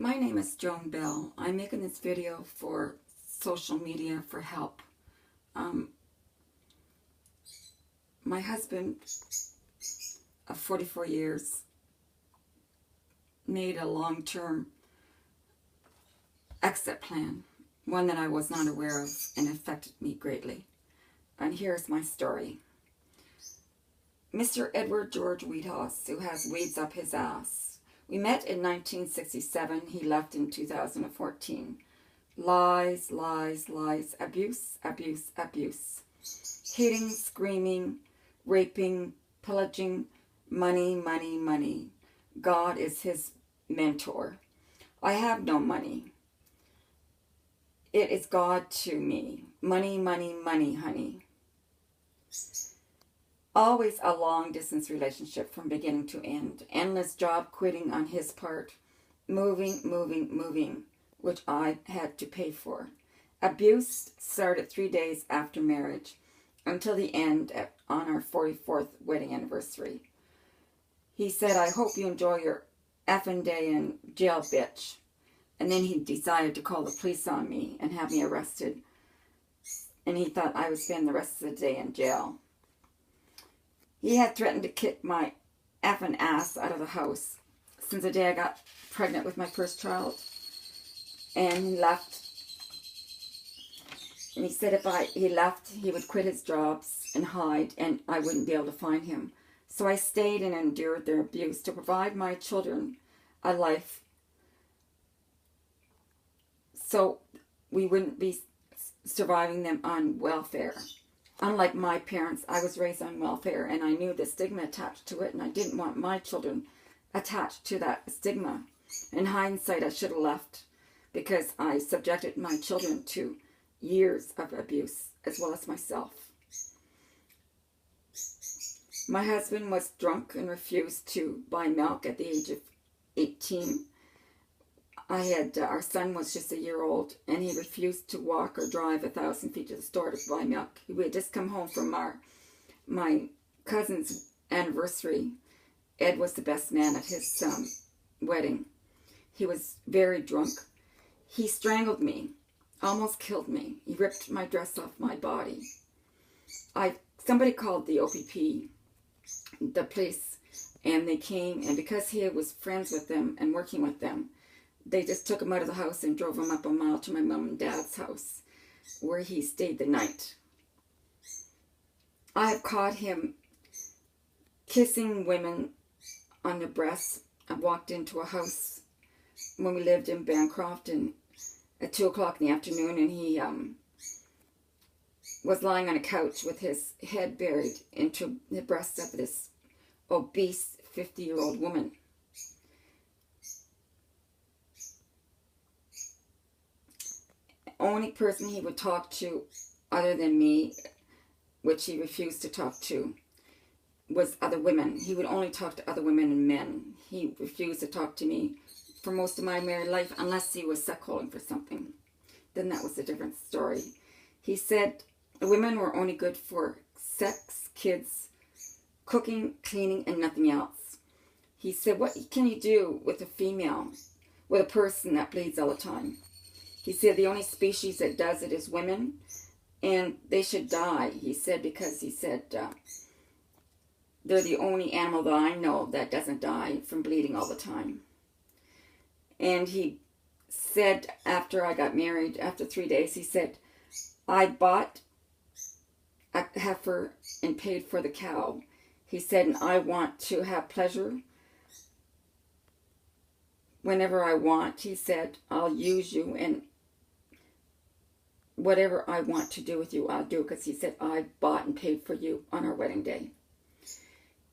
My name is Joan Bell. I'm making this video for social media for help. My husband of 44 years made a long-term exit plan, one that I was not aware of and affected me greatly. And here's my story. Mr. Edward George Weedhouse, who has weeds up his ass. We met in 1967. He left in 2014. Lies, lies, lies. Abuse, abuse, abuse. Hitting, screaming, raping, pillaging. Money, money, money. God is his mentor. I have no money. It is God to me. Money, money, money, honey. Always a long-distance relationship from beginning to end. Endless job quitting on his part. Moving, moving, moving, which I had to pay for. Abuse started 3 days after marriage until the end on our 44th wedding anniversary. He said, "I hope you enjoy your effing day in jail, bitch." And then he decided to call the police on me and have me arrested. And he thought I would spend the rest of the day in jail. He had threatened to kick my effing ass out of the house since the day I got pregnant with my first child. And he left. And he said if he left, he would quit his jobs and hide, and I wouldn't be able to find him. So I stayed and endured their abuse to provide my children a life so we wouldn't be surviving them on welfare. Unlike my parents, I was raised on welfare, and I knew the stigma attached to it, and I didn't want my children attached to that stigma. In hindsight, I should have left, because I subjected my children to years of abuse, as well as myself. My husband was drunk and refused to buy milk at the age of 18. Our son was just a year old, and he refused to walk or drive 1,000 feet to the store to buy milk. We had just come home from my cousin's anniversary. Ed was the best man at his wedding. He was very drunk. He strangled me, almost killed me. He ripped my dress off my body. Somebody called the OPP, the police, and they came, and because he was friends with them and working with them, they just took him out of the house and drove him up a mile to my mom and dad's house, where he stayed the night. I have caught him kissing women on the breasts. I walked into a house when we lived in Bancroft at 2 o'clock in the afternoon, and he was lying on a couch with his head buried into the breasts of this obese 50-year-old woman. Only person he would talk to other than me, which he refused to talk to, was other women. He would only talk to other women and men. He refused to talk to me for most of my married life unless he was suckholding for something. Then that was a different story. He said women were only good for sex, kids, cooking, cleaning, and nothing else. He said, what can you do with a female, with a person that bleeds all the time? He said the only species that does it is women, and they should die, he said, because he said they're the only animal that I know that doesn't die from bleeding all the time. And he said after I got married, after 3 days, he said, I bought a heifer and paid for the cow. He said, and I want to have pleasure whenever I want. He said, I'll use you, and whatever I want to do with you, I'll do, because he said, I bought and paid for you on our wedding day.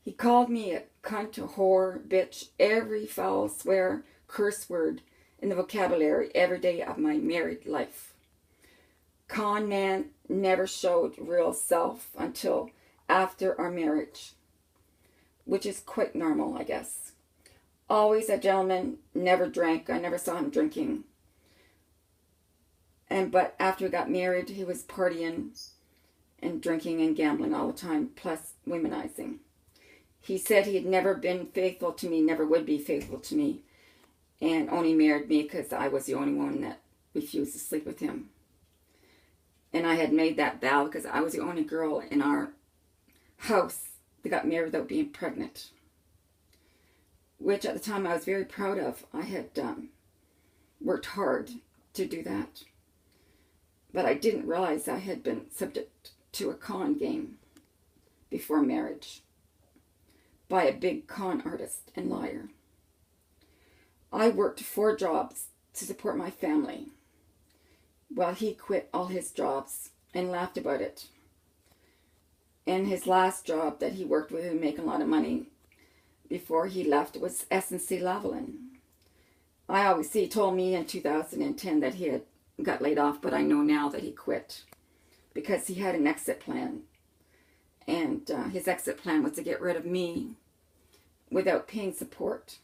He called me a cunt, a whore, bitch, every foul swear, curse word in the vocabulary every day of my married life. Con man, never showed real self until after our marriage, which is quite normal, I guess. Always a gentleman, never drank. I never saw him drinking. But after we got married, he was partying and drinking and gambling all the time, plus womanizing. He said he had never been faithful to me, never would be faithful to me. and only married me because I was the only one that refused to sleep with him. And I had made that vow because I was the only girl in our house that got married without being pregnant, which at the time I was very proud of. I had worked hard to do that, but I didn't realize I had been subject to a con game before marriage by a big con artist and liar. I worked 4 jobs to support my family while he quit all his jobs and laughed about it. And his last job that he worked with and making a lot of money before he left was S&C Lavalin. He told me in 2010 that he had got laid off, but I know now that he quit because he had an exit plan. And his exit plan was to get rid of me without paying support.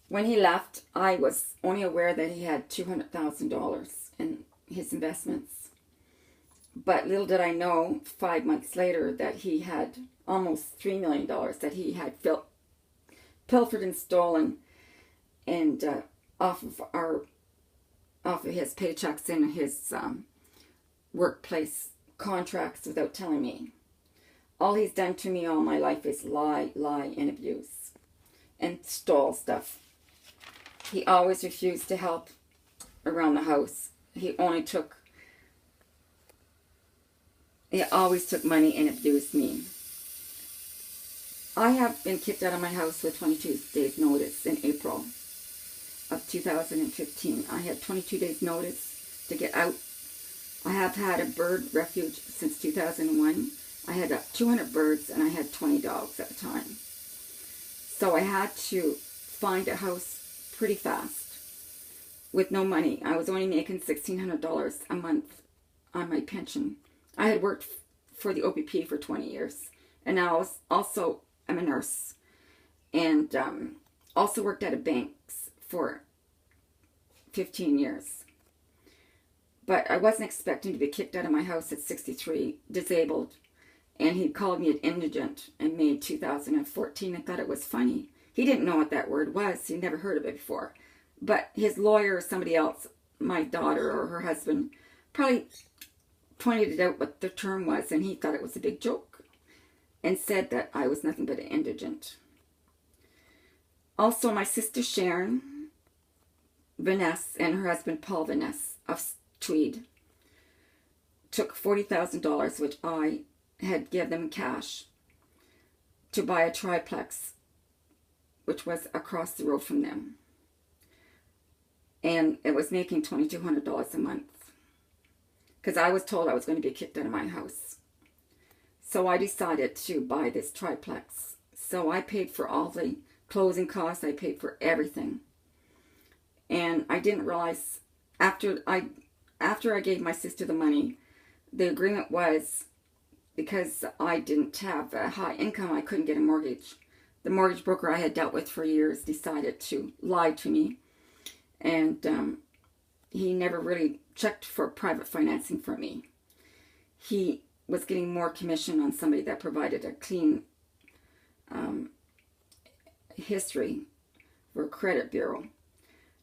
When he left, I was only aware that he had $200,000 in his investments. But little did I know, 5 months later, that he had almost $3 million that he had pilfered and stolen, and off of his paychecks and his workplace contracts without telling me. All he's done to me all my life is lie, and abuse, and stole stuff. He always refused to help around the house. He always took money and abused me. I have been kicked out of my house with 22 days notice in April of 2015. I had 22 days notice to get out. I have had a bird refuge since 2001. I had 200 birds and I had 20 dogs at the time. So I had to find a house pretty fast with no money. I was only making $1,600 a month on my pension. I had worked for the OPP for 20 years, and now I'm a nurse, and also worked at a bank for 15 years. But I wasn't expecting to be kicked out of my house at 63, disabled, and he called me an indigent in May 2014 and thought it was funny. He didn't know what that word was. He'd never heard of it before. But his lawyer or somebody else, my daughter or her husband, probably pointed out what the term was, and he thought it was a big joke and said that I was nothing but an indigent. Also, my sister Sharon Vaness and her husband Paul Vaness of Tweed took $40,000, which I had given them cash, to buy a triplex, which was across the road from them. And it was making $2,200 a month, because I was told I was going to be kicked out of my house. So I decided to buy this triplex. So I paid for all the closing costs. I paid for everything. And I didn't realize, after I gave my sister the money, the agreement was, because I didn't have a high income, I couldn't get a mortgage. The mortgage broker I had dealt with for years decided to lie to me. And he never really checked for private financing for me. He was getting more commission on somebody that provided a clean history for a credit bureau.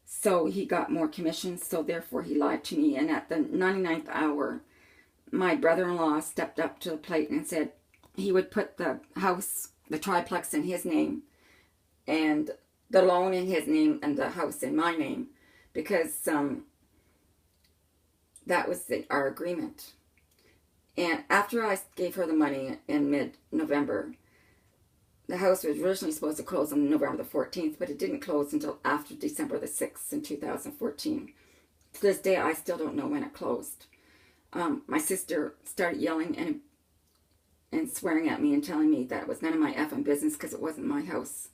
So he got more commission, so therefore he lied to me. And at the 99th hour, my brother-in-law stepped up to the plate and said he would put the house, the triplex, in his name, and the loan in his name, and the house in my name, because that was our agreement. And after I gave her the money in mid-November, the house was originally supposed to close on November the 14th, but it didn't close until after December the 6th in 2014. To this day, I still don't know when it closed. My sister started yelling and swearing at me and telling me that it was none of my effing business because it wasn't my house.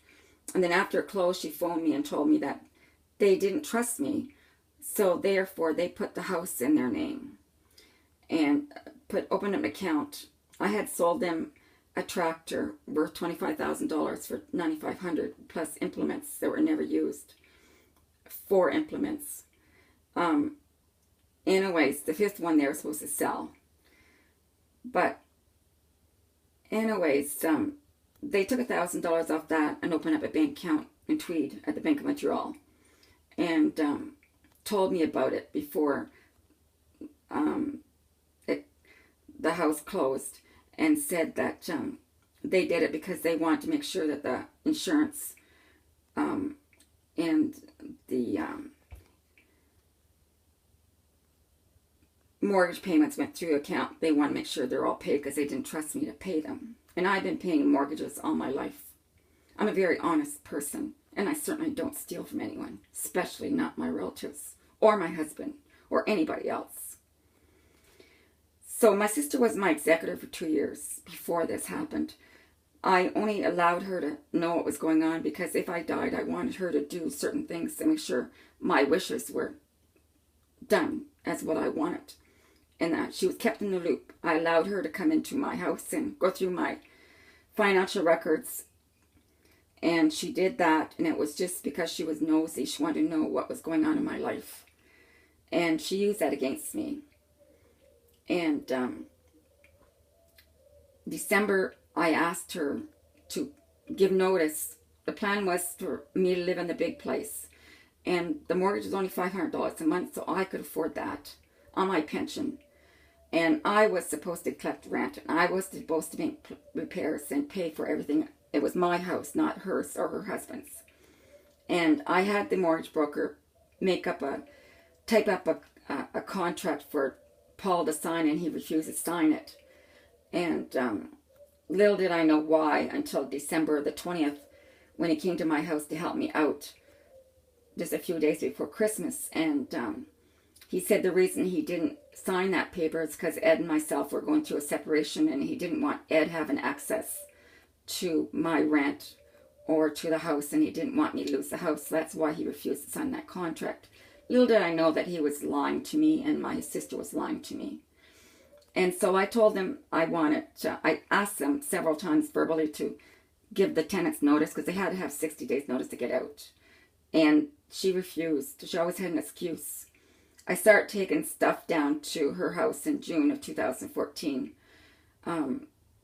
And then after it closed, she phoned me and told me that they didn't trust me, so therefore they put the house in their name and opened an account. I had sold them a tractor worth $25,000 for $9,500 plus implements that were never used. 4 implements. Anyways, the 5th one they were supposed to sell. But anyways, they took $1,000 off that and opened up a bank account in Tweed at the Bank of Montreal, and told me about it before the house closed, and said that they did it because they wanted to make sure that the insurance and the mortgage payments went through the account. They want to make sure they're all paid because they didn't trust me to pay them. And I've been paying mortgages all my life. I'm a very honest person, and I certainly don't steal from anyone, especially not my relatives or my husband or anybody else. So my sister was my executor for 2 years before this happened. I only allowed her to know what was going on because if I died, I wanted her to do certain things to make sure my wishes were done as what I wanted. And that she was kept in the loop. I allowed her to come into my house and go through my financial records. And she did that, and it was just because she was nosy. She wanted to know what was going on in my life. And she used that against me. And December, I asked her to give notice. The plan was for me to live in the big place. And the mortgage was only $500 a month, so I could afford that on my pension. And I was supposed to collect rent, and I was supposed to make repairs and pay for everything. It was my house, not hers or her husband's. And I had the mortgage broker type up a contract for Paul to sign, and he refused to sign it. And little did I know why until December the 20th, when he came to my house to help me out, just a few days before Christmas. And he said the reason he didn't sign that paper is because Ed and myself were going through a separation, and he didn't want Ed having access to my rent or to the house, and he didn't want me to lose the house. So that's why he refused to sign that contract. Little did I know that he was lying to me, and my sister was lying to me. And so I told them I asked them several times verbally to give the tenants notice, because they had to have 60 days notice to get out. And she refused. She always had an excuse. I started taking stuff down to her house in June of 2014.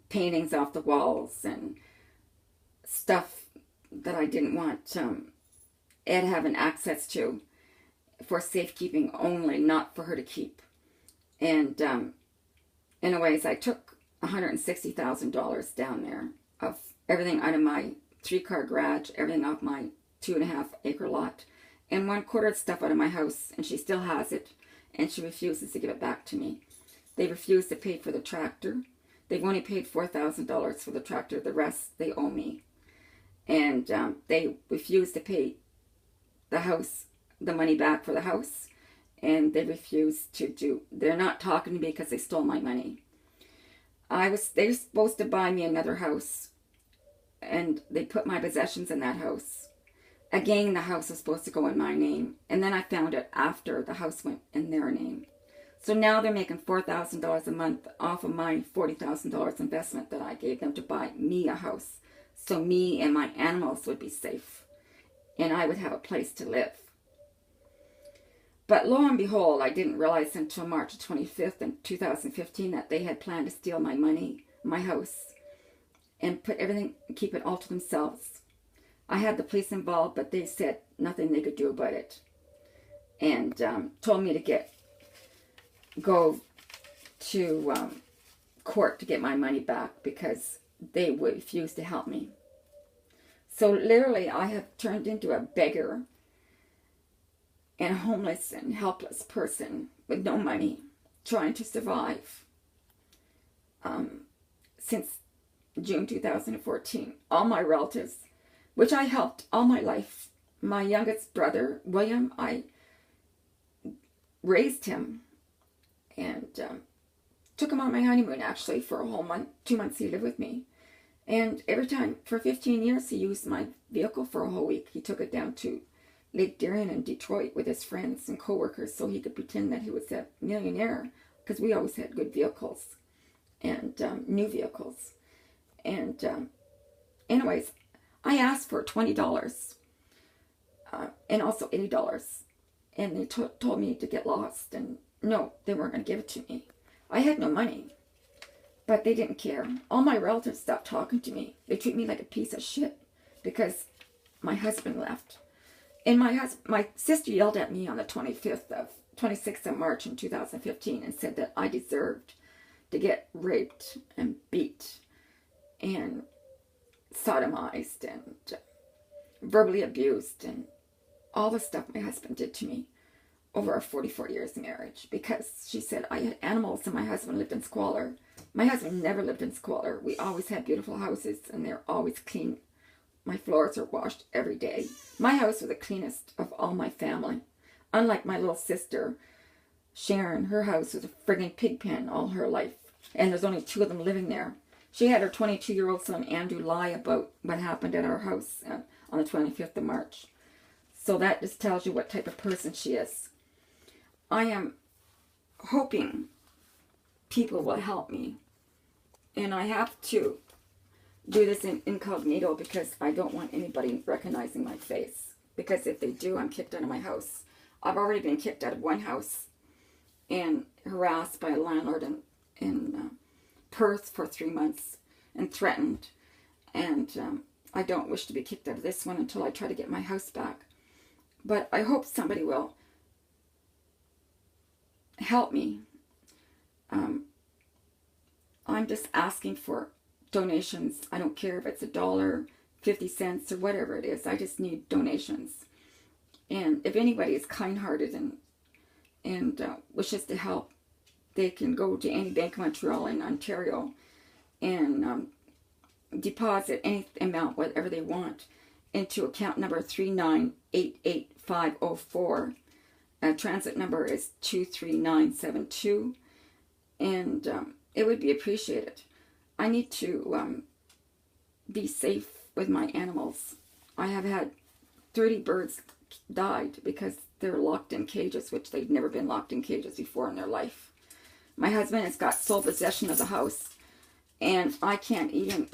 Paintings off the walls and stuff that I didn't want Ed having access to, for safekeeping only, not for her to keep. And anyways, I took $160,000 down there of everything out of my 3-car garage, everything off my 2.5-acre lot, and 1/4 of stuff out of my house, and she still has it, and she refuses to give it back to me. They refuse to pay for the tractor. They've only paid $4,000 for the tractor. The rest they owe me. And they refuse to pay the house, the money back for the house. And they refuse to they're not talking to me because they stole my money. They were supposed to buy me another house, and they put my possessions in that house. Again, the house was supposed to go in my name. And then I found it after the house went in their name. So now they're making $4,000 a month off of my $40,000 investment that I gave them to buy me a house. So me and my animals would be safe. And I would have a place to live. But lo and behold, I didn't realize until March 25th in 2015 that they had planned to steal my money, my house, and keep it all to themselves. I had the police involved, but they said nothing they could do about it. And told me to go to court to get my money back because they would refuse to help me. So literally I have turned into a beggar and a homeless and helpless person with no money, trying to survive since June 2014. All my relatives, which I helped all my life, my youngest brother, William, I raised him and took him on my honeymoon, actually, for a whole month. 2 months he lived with me. And every time, for 15 years, he used my vehicle for a whole week. He took it down to Lake Darien in Detroit with his friends and co-workers so he could pretend that he was a millionaire, because we always had good vehicles and new vehicles. And anyways, I asked for $20 and also $80. And they told me to get lost, and no, they weren't going to give it to me. I had no money. But they didn't care. All my relatives stopped talking to me. They treat me like a piece of shit because my husband left. And my sister yelled at me on the 26th of March in 2015 and said that I deserved to get raped and beat and sodomized and verbally abused and all the stuff my husband did to me over our 44 years of marriage, because she said I had animals and my husband lived in squalor. My husband never lived in squalor. We always had beautiful houses and they're always clean. My floors are washed every day. My house was the cleanest of all my family. Unlike my little sister, Sharon, her house was a friggin' pig pen all her life. And there's only 2 of them living there. She had her 22-year-old son, Andrew, lie about what happened at our house on the 25th of March. So that just tells you what type of person she is. I am hoping people will help me. And I have to do this in incognito because I don't want anybody recognizing my face. Because if they do, I'm kicked out of my house. I've already been kicked out of one house and harassed by a landlord in Perth for 3 months and threatened. And I don't wish to be kicked out of this one until I try to get my house back. But I hope somebody will help me. I'm just asking for donations. I don't care if it's $1, 50 cents, or whatever it is. I just need donations. And if anybody is kind-hearted and wishes to help, they can go to any Bank of Montreal in Ontario and deposit any amount, whatever they want, into account number 3988504. Transit number is 23972, and it would be appreciated. I need to be safe with my animals. I have had 30 birds died because they're locked in cages, which they've never been locked in cages before in their life. My husband has got sole possession of the house, and I can't even,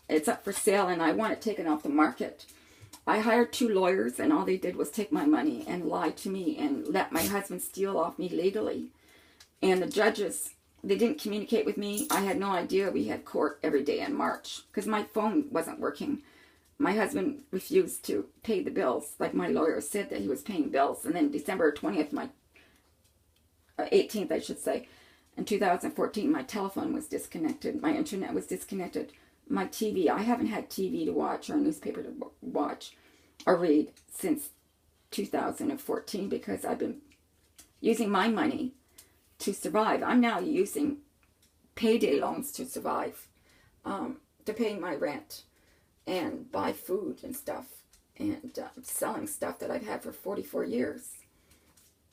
it's up for sale, and I want it taken off the market. I hired 2 lawyers, and all they did was take my money and lie to me and let my husband steal off me legally. And the judges, they didn't communicate with me. I had no idea we had court every day in March because my phone wasn't working. My husband refused to pay the bills, like my lawyer said that he was paying bills. And then December 20th, 18th, I should say, in 2014, my telephone was disconnected. My internet was disconnected. My TV, I haven't had TV to watch or a newspaper to watch or read since 2014 because I've been using my money to survive. I'm now using payday loans to survive, to pay my rent and buy food and stuff, and selling stuff that I've had for 44 years.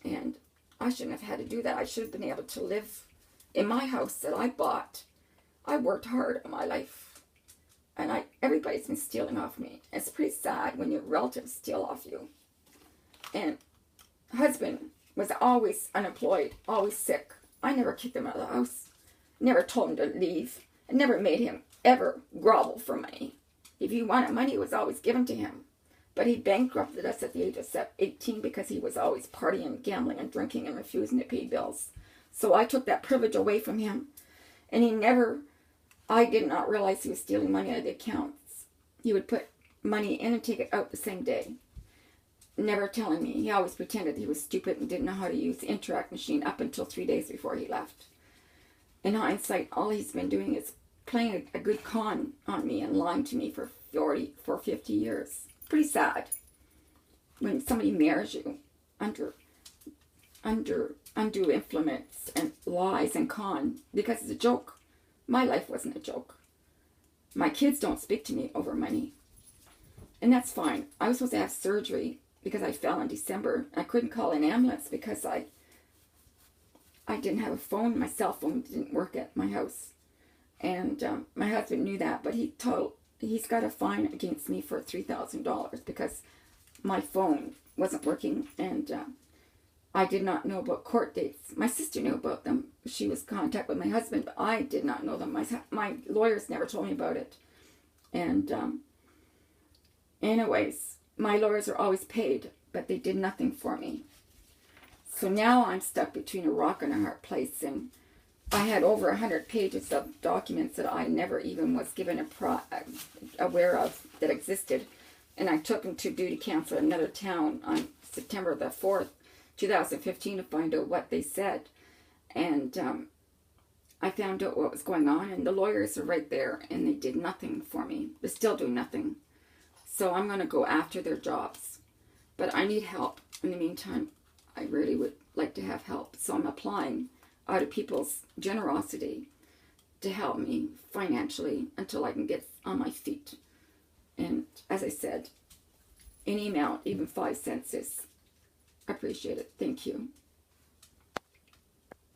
And I shouldn't have had to do that. I should have been able to live in my house that I bought. I worked hard in my life. And everybody's been stealing off me. It's pretty sad when your relatives steal off you. And husband was always unemployed, always sick. I never kicked him out of the house. Never told him to leave. I never made him ever grovel for money. If he wanted money, it was always given to him. But he bankrupted us at the age of 18 because he was always partying, gambling, and drinking and refusing to pay bills. So I took that privilege away from him. And I did not realize he was stealing money out of the accounts. He would put money in and take it out the same day. Never telling me. He always pretended he was stupid and didn't know how to use the Interac machine up until 3 days before he left. In hindsight, all he's been doing is playing a good con on me and lying to me for 50 years. Pretty sad when somebody marries you under undue influence and lies and con because it's a joke. My life wasn't a joke. My kids don't speak to me over money. And that's fine. I was supposed to have surgery because I fell in December. I couldn't call an ambulance because I didn't have a phone. My cell phone didn't work at my house. And my husband knew that, but he's got a fine against me for $3,000 because my phone wasn't working, and I did not know about court dates. My sister knew about them. She was in contact with my husband, but I did not know them. My lawyers never told me about it. And anyways, my lawyers are always paid, but they did nothing for me. So now I'm stuck between a rock and a hard place, and I had over 100 pages of documents that I never even was given aware of that existed. And I took them to duty council in another town on September the 4th, 2015 to find out what they said. And I found out what was going on, and the lawyers are right there, and they did nothing for me. They still do nothing. So I'm going to go after their jobs. But I need help. In the meantime, I really would like to have help. So I'm applying out of people's generosity to help me financially until I can get on my feet. And as I said, any amount, even 5 cents is appreciated. Thank you.